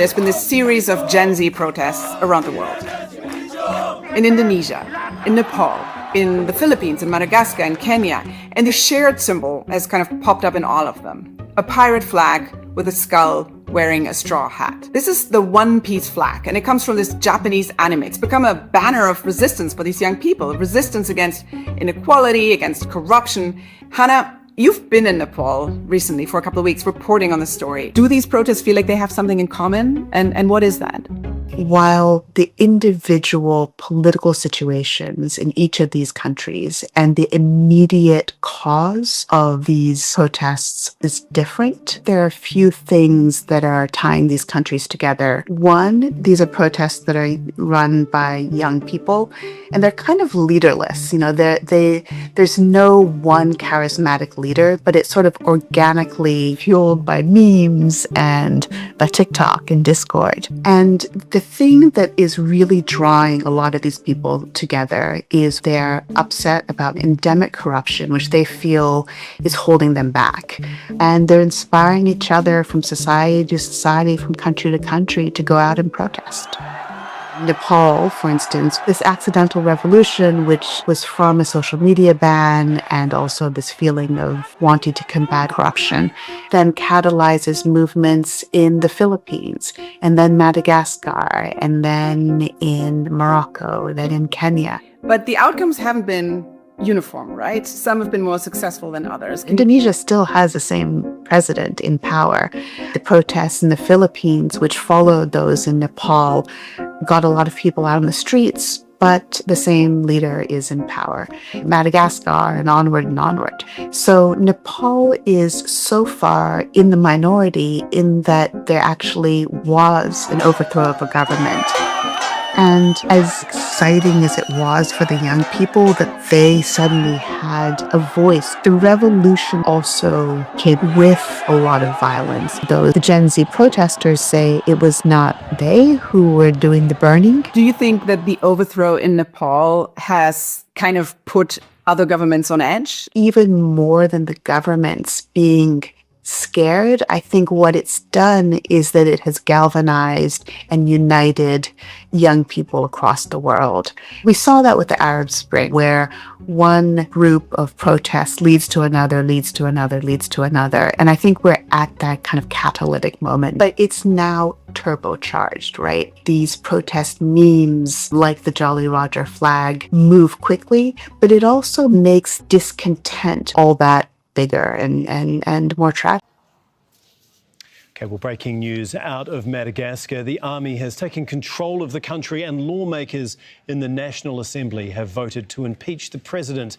there's been this series of Gen Z protests around the world. In Indonesia, in Nepal, in the Philippines, in Madagascar, in Kenya. And the shared symbol has kind of popped up in all of them. A pirate flag with a skull wearing a straw hat. This is the One Piece flag, and it comes from this Japanese anime. It's become a banner of resistance for these young people, resistance against inequality, against corruption. Hannah, you've been in Nepal recently for a couple of weeks reporting on the story. Do these protests feel like they have something in common? And what is that? While the individual political situations in each of these countries and the immediate cause of these protests is different, there are a few things that are tying these countries together. One, these are protests that are run by young people, and they're kind of leaderless. You know, there's no one charismatic leader, but it's sort of organically fueled by memes and by TikTok and Discord. And the thing that is really drawing a lot of these people together is they're upset about endemic corruption, which they feel is holding them back. And they're inspiring each other from society to society, from country to country, to go out and protest. Nepal, for instance, this accidental revolution, which was from a social media ban and also this feeling of wanting to combat corruption, then catalyzes movements in the Philippines, and then Madagascar, and then in Morocco, then in Kenya. But the outcomes haven't been uniform, right? Some have been more successful than others. Indonesia still has the same president in power. The protests in the Philippines, which followed those in Nepal, got a lot of people out on the streets, but the same leader is in power. Madagascar, and onward and onward. So Nepal is so far in the minority in that there actually was an overthrow of a government. And as exciting as it was for the young people that they suddenly had a voice, the revolution also came with a lot of violence. Though the Gen Z protesters say it was not they who were doing the burning. Do you think that the overthrow in Nepal has kind of put other governments on edge? Even more than the governments being scared, I think what it's done is that it has galvanized and united young people across the world. We saw that with the Arab Spring, where one group of protests leads to another, leads to another, leads to another. And I think we're at that kind of catalytic moment. But it's now turbocharged, right? These protest memes, like the Jolly Roger flag, move quickly, but it also makes discontent all that bigger and more tragic. Okay, well, breaking news out of Madagascar. The army has taken control of the country and lawmakers in the National Assembly have voted to impeach the president.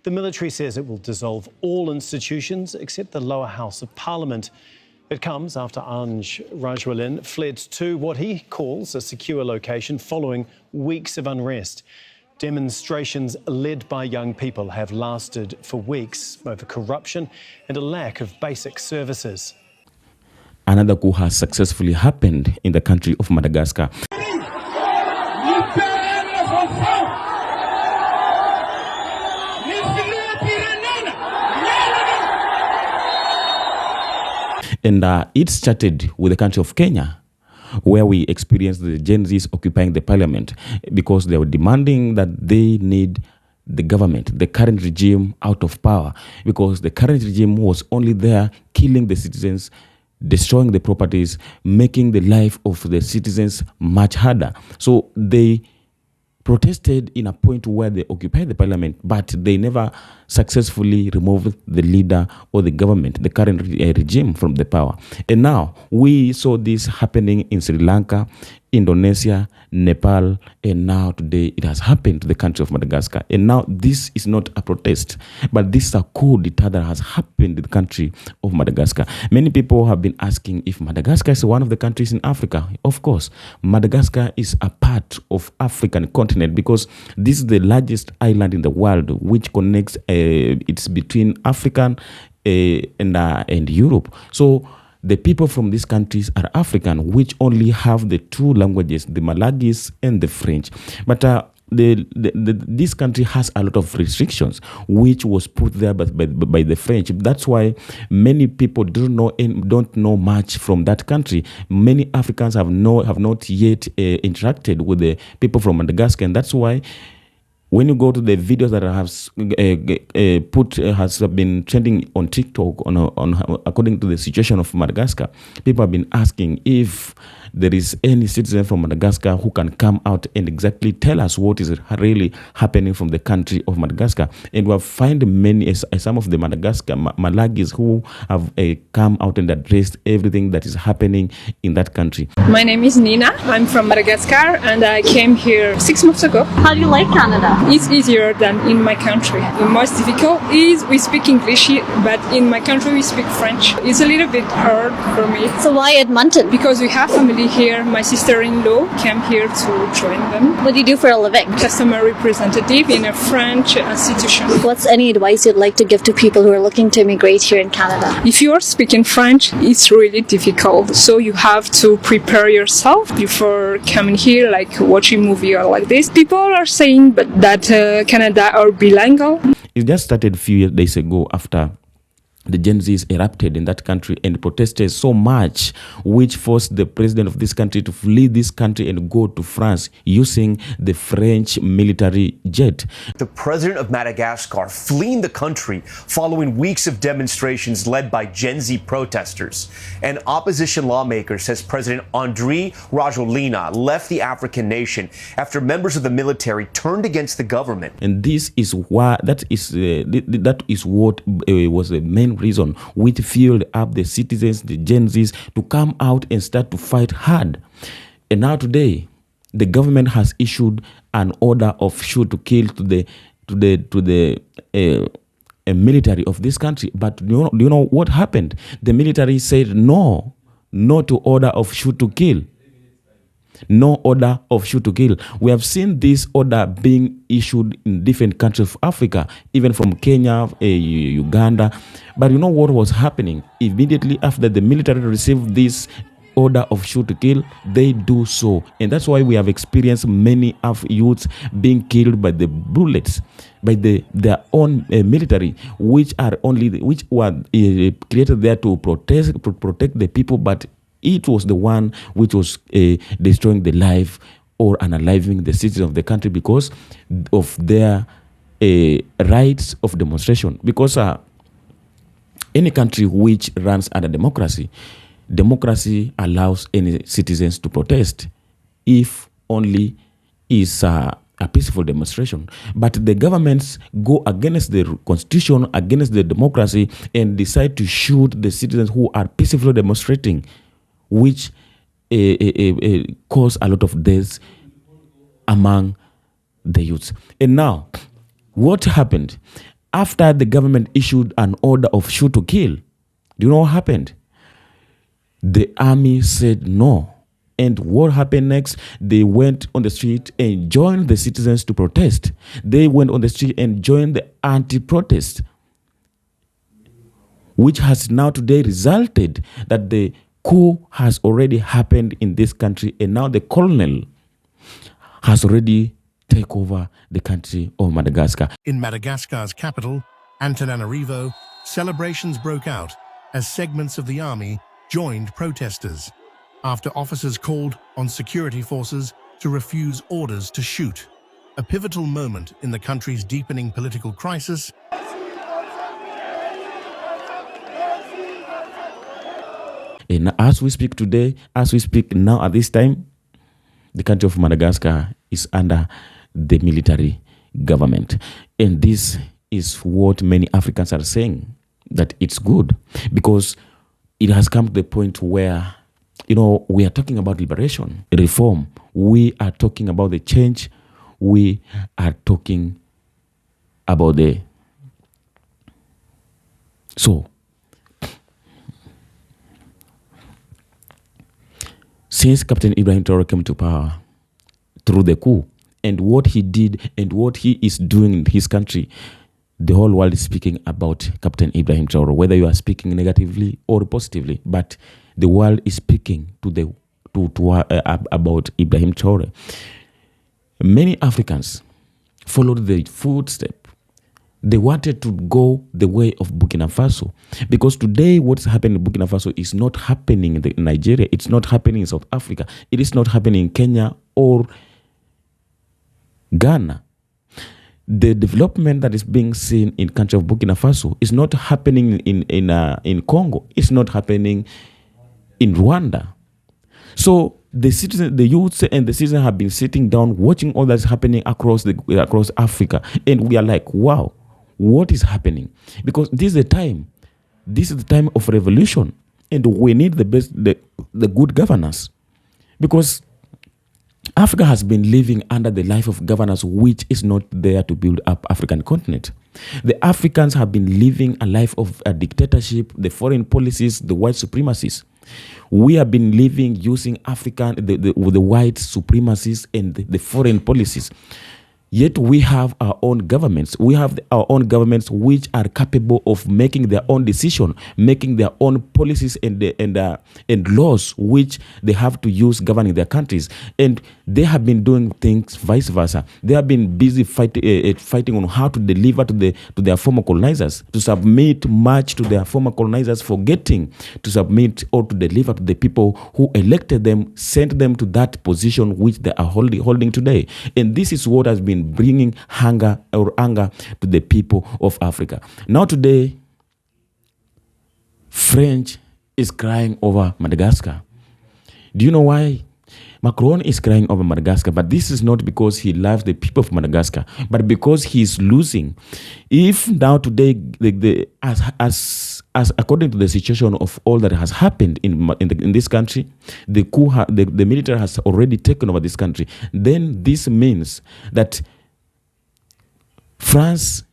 The military says it will dissolve all institutions except the lower house of parliament. It comes after Anj Rajwalin fled to what he calls a secure location following weeks of unrest. Demonstrations led by young people have lasted for weeks over corruption and a lack of basic services. Another coup has successfully happened in the country of Madagascar. And it started with the country of Kenya, where we experienced the Gen Zs occupying the parliament because they were demanding that they need the government, the current regime, out of power, because the current regime was only there killing the citizens, destroying the properties, making the life of the citizens much harder. So they protested in a point where they occupied the parliament, but they never successfully removed the leader or the government, the current regime, from the power. And now we saw this happening in Sri Lanka, Indonesia, Nepal, and now today it has happened to the country of Madagascar. And now this is not a protest, but this is a coup d'etat that has happened in the country of Madagascar. Many people have been asking if Madagascar is one of the countries in Africa. Of course, Madagascar is a part of African continent because this is the largest island in the world, which connects, it's between African and Europe. So the people from these countries are African, which only have the two languages, the Malagese and the French. But this country has a lot of restrictions, which was put there by the French. That's why many people don't know much from that country. Many Africans have not yet interacted with the people from Madagascar, and that's why when you go to the videos that has been trending on TikTok according to the situation of Madagascar, people have been asking if there is any citizen from Madagascar who can come out and exactly tell us what is really happening from the country of Madagascar. And we have found some of the Madagascar Malagis who have come out and addressed everything that is happening in that country. My name is Nina. I'm from Madagascar and I came here 6 months ago. How do you like Canada? It's easier than in my country. The most difficult is we speak English, but in my country we speak French. It's a little bit hard for me. So why Edmonton? Because we have family here. My sister-in-law came here to join them. What do you do for a living? Customer representative in a French institution. What's any advice you'd like to give to people who are looking to immigrate here in Canada? If you are speaking French, it's really difficult. So you have to prepare yourself before coming here, like watching movie or like this. People are saying that Canada are bilingual. It just started a few days ago after the Gen Zs erupted in that country and protested so much, which forced the president of this country to flee this country and go to France using the French military jet. The president of Madagascar fleeing the country following weeks of demonstrations led by Gen Z protesters. An opposition lawmaker says President Andry Rajoelina left the African nation after members of the military turned against the government. And this is why that is what was the main reason which fueled up the citizens, the Gen Zs, to come out and start to fight hard. And now today, the government has issued an order of shoot to kill to the military of this country. But do you know what happened? The military said no to order of shoot to kill. No order of shoot to kill. We have seen this order being issued in different countries of Africa, even from Kenya, Uganda. But you know what was happening? Immediately after the military received this order of shoot to kill, they do so. And that's why we have experienced many of youths being killed by the bullets, by their own military, which were created there to protect the people, but it was the one which was destroying the life or unaliving the citizens of the country because of their rights of demonstration. Because any country which runs under democracy allows any citizens to protest if only is a peaceful demonstration. But the governments go against the constitution, against the democracy, and decide to shoot the citizens who are peacefully demonstrating, which cause a lot of deaths among the youths. And now, what happened? After the government issued an order of shoot to kill, do you know what happened? The army said no. And what happened next? They went on the street and joined the citizens to protest. They went on the street and joined the anti-protest, which has now today resulted that the coup has already happened in this country, and now the colonel has already taken over the country of Madagascar. In Madagascar's capital, Antananarivo, celebrations broke out as segments of the army joined protesters after officers called on security forces to refuse orders to shoot. A pivotal moment in the country's deepening political crisis. And as we speak today, as we speak now at this time, the country of Madagascar is under the military government. And this is what many Africans are saying, that it's good, because it has come to the point where, we are talking about liberation, reform. We are talking about the change. We are talking about since Captain Ibrahim Traore came to power through the coup, and what he did and what he is doing in his country, the whole world is speaking about Captain Ibrahim Traore, whether you are speaking negatively or positively, but the world is speaking about Ibrahim Traore. Many Africans followed the footsteps. They wanted to go the way of Burkina Faso. Because today what's happening in Burkina Faso is not happening in Nigeria. It's not happening in South Africa. It is not happening in Kenya or Ghana. The development that is being seen in country of Burkina Faso is not happening in Congo. It's not happening in Rwanda. So the citizens, the youths and the citizens have been sitting down watching all that's happening across Africa. And we are like, wow, what is happening? Because this is the time. This is the time of revolution. And we need the good governance. Because Africa has been living under the life of governance which is not there to build up African continent. The Africans have been living a life of a dictatorship, the foreign policies, the white supremacies. We have been living using African, the white supremacies and the foreign policies. Yet we have our own governments. We have our own governments which are capable of making their own decision, making their own policies and laws which they have to use governing their countries. And they have been doing things vice versa. They have been busy fighting on how to deliver to their former colonizers, to submit much to their former colonizers, forgetting to submit or to deliver to the people who elected them, sent them to that position which they are holding today. And this is what has been bringing anger to the people of Africa. Now today, French is crying over Madagascar. Do you know why? Macron is crying over Madagascar, but this is not because he loves the people of Madagascar, but because he is losing. If now today, as according to the situation of all that has happened in this country, the military has already taken over this country, then this means that France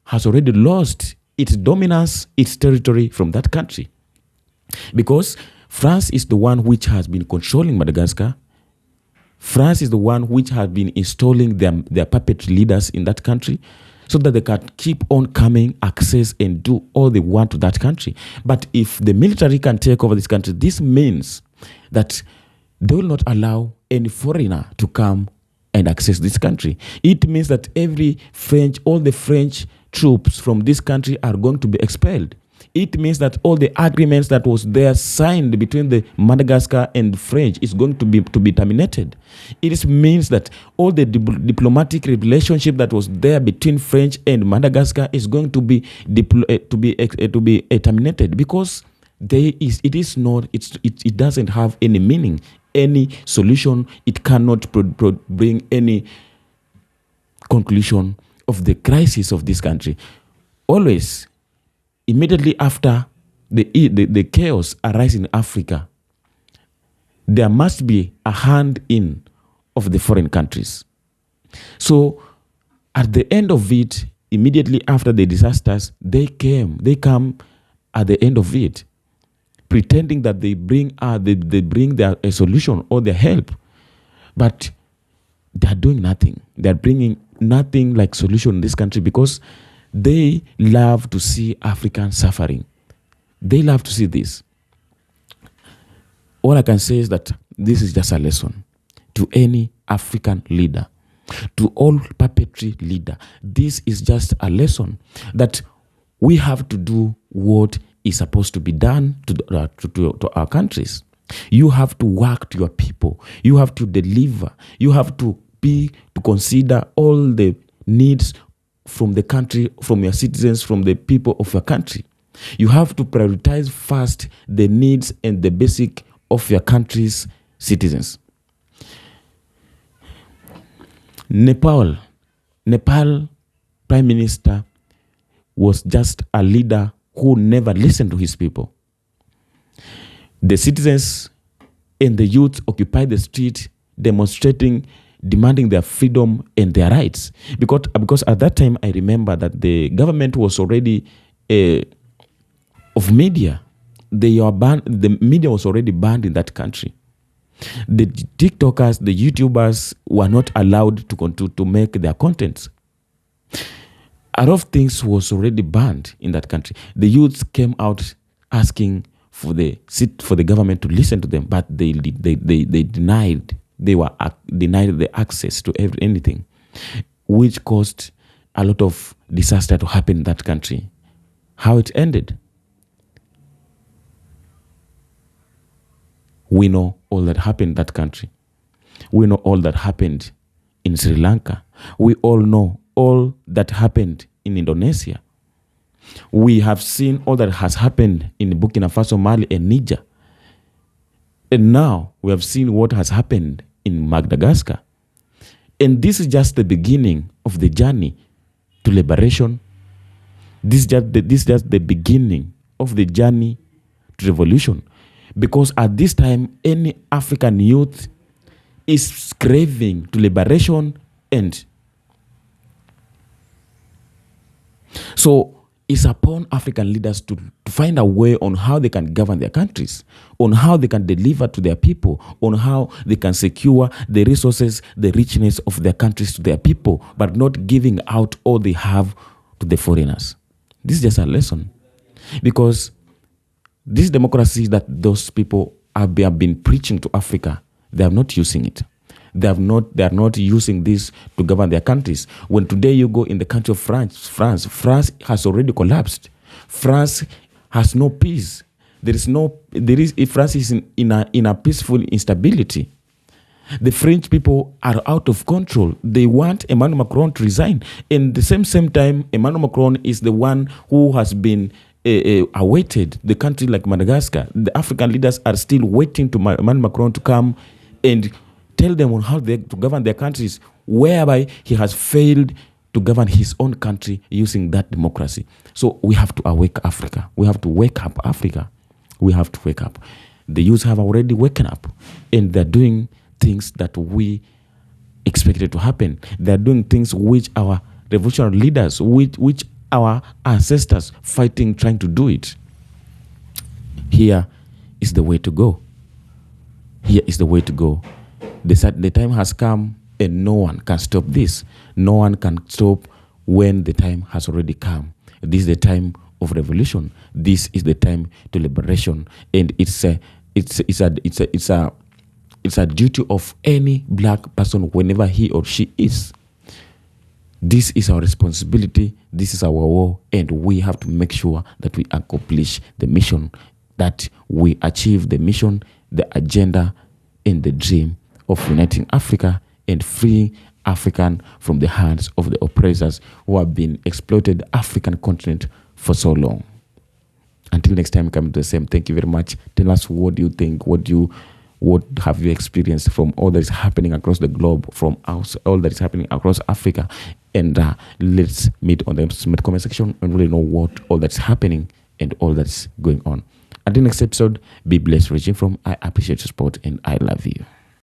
has already lost its dominance, its territory from that country. Because France is the one which has been controlling Madagascar. France is the one which has been installing their puppet leaders in that country so that they can keep on coming, access, and do all they want to that country. But if the military can take over this country, this means that they will not allow any foreigner to come and access this country. It means that all the French troops from this country are going to be expelled. It means that all the agreements that was there signed between the Madagascar and French is going to be terminated. It means that all the diplomatic relationship that was there between French and Madagascar is going to be terminated, because it doesn't have any meaning, any solution. It cannot bring any conclusion of the crisis of this country. Always, immediately after the chaos arises in Africa, there must be a hand in of the foreign countries. So at the end of it, immediately after the disasters, they come at the end of it, pretending that they bring their solution or their help, but they are doing nothing. They are bringing nothing like solution in this country, because they love to see Africans suffering. They love to see this. All I can say is that this is just a lesson to any African leader, to all puppetry leader. This is just a lesson that we have to do what is supposed to be done to our countries. You have to work to your people. You have to deliver. You have to consider all the needs from the country, from your citizens, from the people of your country. You have to prioritize first the needs and the basic of your country's citizens. Nepal Prime Minister was just a leader who never listened to his people. The citizens and the youth occupied the street, demonstrating, demanding their freedom and their rights. Because at that time, I remember that the government was already of media. The media was already banned in that country. The TikTokers, the YouTubers were not allowed to make their contents. A lot of things was already banned in that country. The youths came out asking for the government to listen to them, but they denied They were denied the access to anything, which caused a lot of disaster to happen in that country. How it ended? We know all that happened in that country. We know all that happened in Sri Lanka. We all know all that happened in Indonesia. We have seen all that has happened in Burkina Faso, Mali, and Niger. And now we have seen what has happened in Madagascar. And this is just the beginning of the journey to liberation. This is just the beginning of the journey to revolution. Because at this time, any African youth is craving to liberation and so it's upon African leaders to find a way on how they can govern their countries, on how they can deliver to their people, on how they can secure the resources, the richness of their countries to their people, but not giving out all they have to the foreigners. This is just a lesson. Because this democracy that those people have been preaching to Africa, they are not using it. They are not using this to govern their countries. When today you go in the country of France has already collapsed. France has no peace. France is in a peaceful instability. The French people are out of control. They want Emmanuel Macron to resign. And the same time, Emmanuel Macron is the one who has been awaited the country like Madagascar. The African leaders are still waiting to Emmanuel Macron to come and tell them on how to govern their countries, whereby he has failed to govern his own country using that democracy. So we have to awake Africa. We have to wake up Africa. We have to wake up. The youth have already woken up, and they're doing things that we expected to happen. They're doing things which our revolutionary leaders, which our ancestors fighting, trying to do it. Here is the way to go. Here is the way to go. The time has come, and no one can stop this. No one can stop when the time has already come. This is the time of revolution. This is the time to liberation, and it's a duty of any black person whenever he or she is. This is our responsibility. This is our war, and we have to make sure that we accomplish the mission, that we achieve the mission, the agenda, and the dream of uniting Africa and freeing African from the hands of the oppressors who have been exploited the African continent for so long. Until next time, come to the same. Thank you very much. Tell us, what do you think? What have you experienced from all that is happening across the globe, from all that is happening across Africa? And let's meet on the comment section and really know what all that's happening and all that's going on. Until next episode, be blessed. Regime from I appreciate your support and I love you.